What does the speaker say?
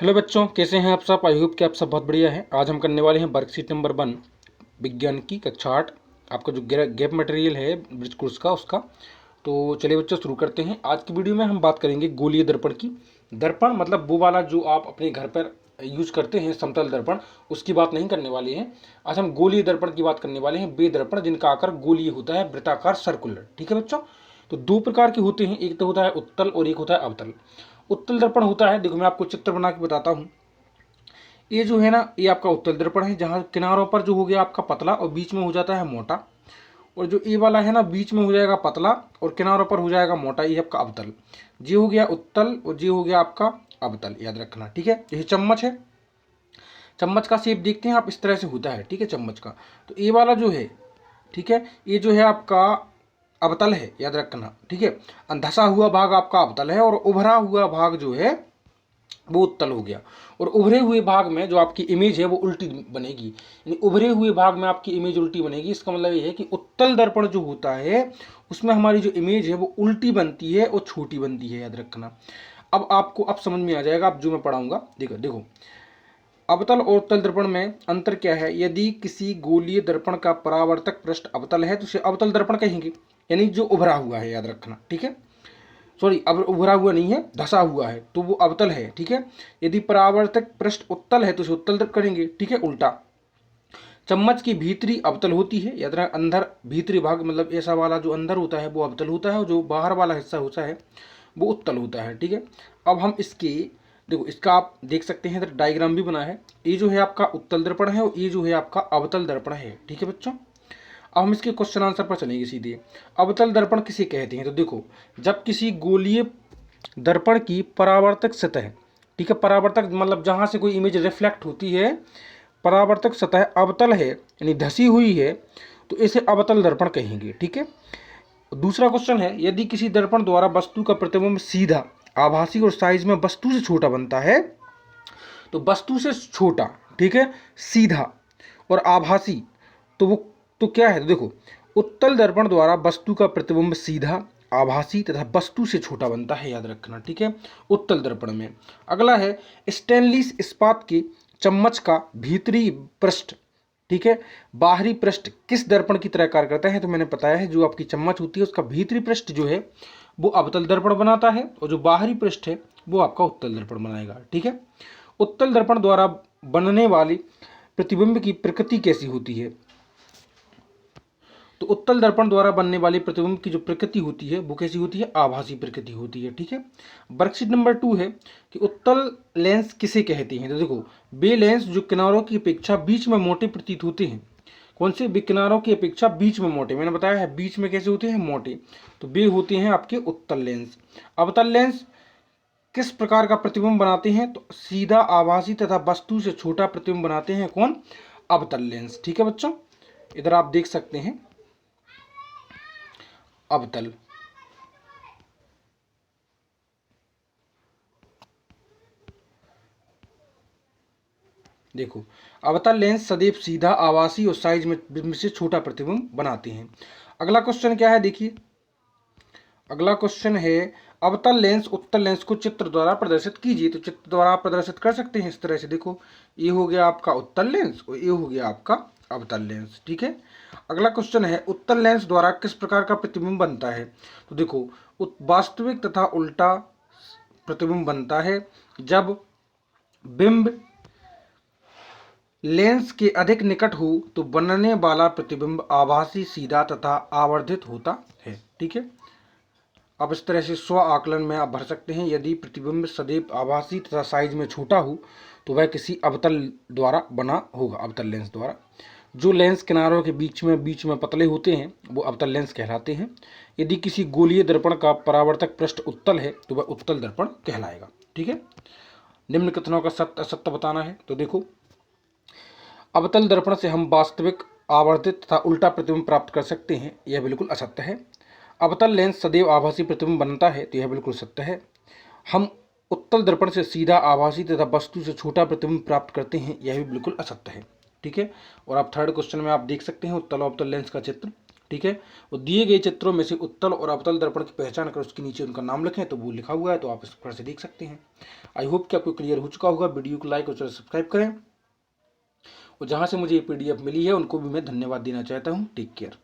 Hello बच्चों, कैसे हैं आप सब। आई होप कि आप सब बहुत बढ़िया हैं। आज हम करने वाले हैं वर्कशीट नंबर 1 विज्ञान की कक्षा 8 आपका जो गैप मटेरियल है ब्रिज कोर्स का उसका। तो चलिए बच्चों शुरू करते हैं। आज की वीडियो में हम बात करेंगे गोलीय दर्पण की। दर्पण मतलब वो वाला जो आप अपने घर पर यूज करते हैं समतल दर्पण, उसकी बात नहीं करने वाले हैं। आज हम गोलीय दर्पण की बात करने वाले हैं, वे दर्पण जिनका आकार गोलीय होता है, वृत्ताकार, सर्कुलर। ठीक है बच्चों। तो दो प्रकार के होते हैं, एक तो होता है उत्तल और एक होता है अवतल। उत्तल दर्पण होता है, देखो मैं आपको चित्र बना के बताता हूँ। ये जो है ना, ये आपका उत्तल दर्पण है, जहाँ किनारों पर जो हो गया आपका पतला और बीच में हो जाता है मोटा। और जो ये वाला है ना, बीच में हो जाएगा पतला और किनारों पर हो जाएगा मोटा, ये आपका अवतल। ये हो गया उत्तल और ये हो गया आपका अवतल, याद रखना। ठीक है। ये चम्मच है, चम्मच का शेप देखते हैं आप, इस तरह से होता है। ठीक है, चम्मच का। तो ये वाला जो है, ठीक है, ये जो है आपका अवतल है, याद रखना। ठीक है। धसा हुआ भाग आपका अवतल है और उभरा हुआ भाग जो है वो उत्तल हो गया। और उभरे हुए भाग में जो आपकी इमेज है वो उल्टी बनेगी, यानी उभरे हुए भाग में आपकी इमेज उल्टी बनेगी। इसका मतलब ये है कि उत्तल दर्पण जो होता है उसमें हमारी जो इमेज है वो उल्टी बनती है और छोटी बनती है, याद रखना। अब आपको अब समझ में आ जाएगा, अब जो मैं पढ़ाऊंगा। देखो देखो, अवतल और उत्तल दर्पण में अंतर क्या है। यदि किसी गोलीय दर्पण का परावर्तक पृष्ठ अवतल है तो उसे अवतल दर्पण कहेंगे, यानी जो उभरा हुआ है, याद रखना। ठीक है, सॉरी, अब उभरा हुआ नहीं है, धसा हुआ है, तो वो अवतल है। ठीक है। यदि परावर्तक पृष्ठ उत्तल है तो उसे उत्तल करेंगे। ठीक है, उल्टा। चम्मच की भीतरी अवतल होती है, याद रखना। अंदर भीतरी भाग मतलब ऐसा वाला जो अंदर होता है वो अवतल होता है और जो बाहर वाला हिस्सा होता है वो उत्तल होता है। ठीक है। अब हम इसके देखो, इसका आप देख सकते हैं, इधर डायग्राम भी बना है। ये जो है आपका उत्तल दर्पण है और ये जो है आपका अवतल दर्पण है। ठीक है बच्चों। अब हम इसके क्वेश्चन आंसर पर चलेंगे सीधे। अवतल दर्पण किसे कहते हैं, तो देखो, जब किसी गोलीय दर्पण की परावर्तक सतह, ठीक है, परावर्तक मतलब जहां से कोई इमेज रिफ्लेक्ट होती है, परावर्तक सतह अवतल है यानी धसी हुई है, तो इसे अवतल दर्पण कहेंगे। ठीक है। दूसरा क्वेश्चन है, यदि किसी दर्पण द्वारा वस्तु का प्रतिबिंब सीधा, आभासी और साइज में वस्तु से छोटा बनता है, तो वस्तु से छोटा, ठीक है, सीधा और आभासी, तो वो तो क्या है, तो देखो, उत्तल दर्पण द्वारा वस्तु का प्रतिबिंब सीधा, आभासी तथा वस्तु से छोटा बनता है, याद रखना। ठीक है, उत्तल दर्पण में। अगला है, स्टेनलेस इस्पात के चम्मच का भीतरी पृष्ठ, ठीक है, बाहरी पृष्ठ किस दर्पण की तरह कार्य करता है, तो मैंने बताया है, जो आपकी चम्मच होती है उसका भीतरी पृष्ठ जो है वो अवतल दर्पण बनाता है और जो बाहरी पृष्ठ है वो आपका उत्तल दर्पण बनाएगा। ठीक है। उत्तल दर्पण द्वारा बनने वाली प्रतिबिंब की प्रकृति कैसी होती है, तो उत्तल दर्पण द्वारा बनने वाली प्रतिबिंब की जो प्रकृति होती है वो कैसी होती है, आभासी प्रकृति होती है। ठीक है। वर्कशीट नंबर 2 है कि उत्तल लेंस किसे कहते हैं, तो देखो, वे लेंस जो किनारों की अपेक्षा बीच में मोटे प्रतीत होते हैं। कौन से, वे किनारों की अपेक्षा बीच में मोटे, मैंने बताया है बीच में कैसे होते हैं, मोटे, तो वे होते हैं आपके उत्तल लेंस। अवतल लेंस किस प्रकार का प्रतिबिंब बनाते हैं, तो सीधा, आभासी तथा वस्तु से छोटा प्रतिबिंब बनाते हैं। कौन, अवतल लेंस। ठीक है बच्चों, इधर आप देख सकते हैं अवतल। देखो, अवतल लेंस सदैव सीधा, आभासी और साइज में से छोटा प्रतिबिंब बनाते हैं। अगला क्वेश्चन क्या है, देखिए, अगला क्वेश्चन है, अवतल लेंस उत्तल लेंस को चित्र द्वारा प्रदर्शित कीजिए, तो चित्र द्वारा आप प्रदर्शित कर सकते हैं इस तरह से। देखो, ये हो गया आपका उत्तल लेंस और ये हो गया आपका अवतल लेंस। ठीक है। अगला क्वेश्चन है, उत्तल लेंस द्वारा किस प्रकार का प्रतिबिंब बनता है, तो देखो, वास्तविक तथा उल्टा प्रतिबिंब बनता है। जब बिंब लेंस के अधिक निकट हो तो बनने वाला प्रतिबिंब आभासी, सीधा तथा आवर्धित होता है। ठीक है। अब इस तरह से स्व आकलन में आप भर सकते हैं। यदि प्रतिबिंब सदैव आभासी तथा साइज में छोटा हो तो वह किसी अवतल द्वारा बना होगा, अवतल लेंस द्वारा। जो लेंस किनारों के बीच में पतले होते हैं वो अवतल लेंस कहलाते हैं। यदि किसी गोलीय दर्पण का परावर्तक पृष्ठ उत्तल है तो वह उत्तल दर्पण कहलाएगा। ठीक है। निम्न कथनों का सत्य असत्य बताना है, तो देखो, अवतल दर्पण से हम वास्तविक, आवर्धित तथा उल्टा प्रतिबिंब प्राप्त कर सकते हैं, यह बिल्कुल असत्य है। अवतल लेंस सदैव आभासी प्रतिबिंब बनता है, तो यह बिल्कुल सत्य है। हम उत्तल दर्पण से सीधा, आभासी तथा वस्तु से छोटा प्रतिबिंब प्राप्त करते हैं, यह भी बिल्कुल असत्य है। ठीक है। और आप थर्ड क्वेश्चन में आप देख सकते हैं उत्तल और अवतल लेंस का चित्र। ठीक है। और दिए गए चित्रों में से उत्तल और अवतल दर्पण की पहचान कर उसके नीचे उनका नाम लिखें, तो वो लिखा हुआ है, तो आप इस प्रकार से देख सकते हैं। आई होप कि आपको क्लियर हो चुका होगा। वीडियो को लाइक और चैनल सब्सक्राइब करें, और जहाँ से मुझे ये PDF मिली है उनको भी मैं धन्यवाद देना चाहता हूँ। Take care.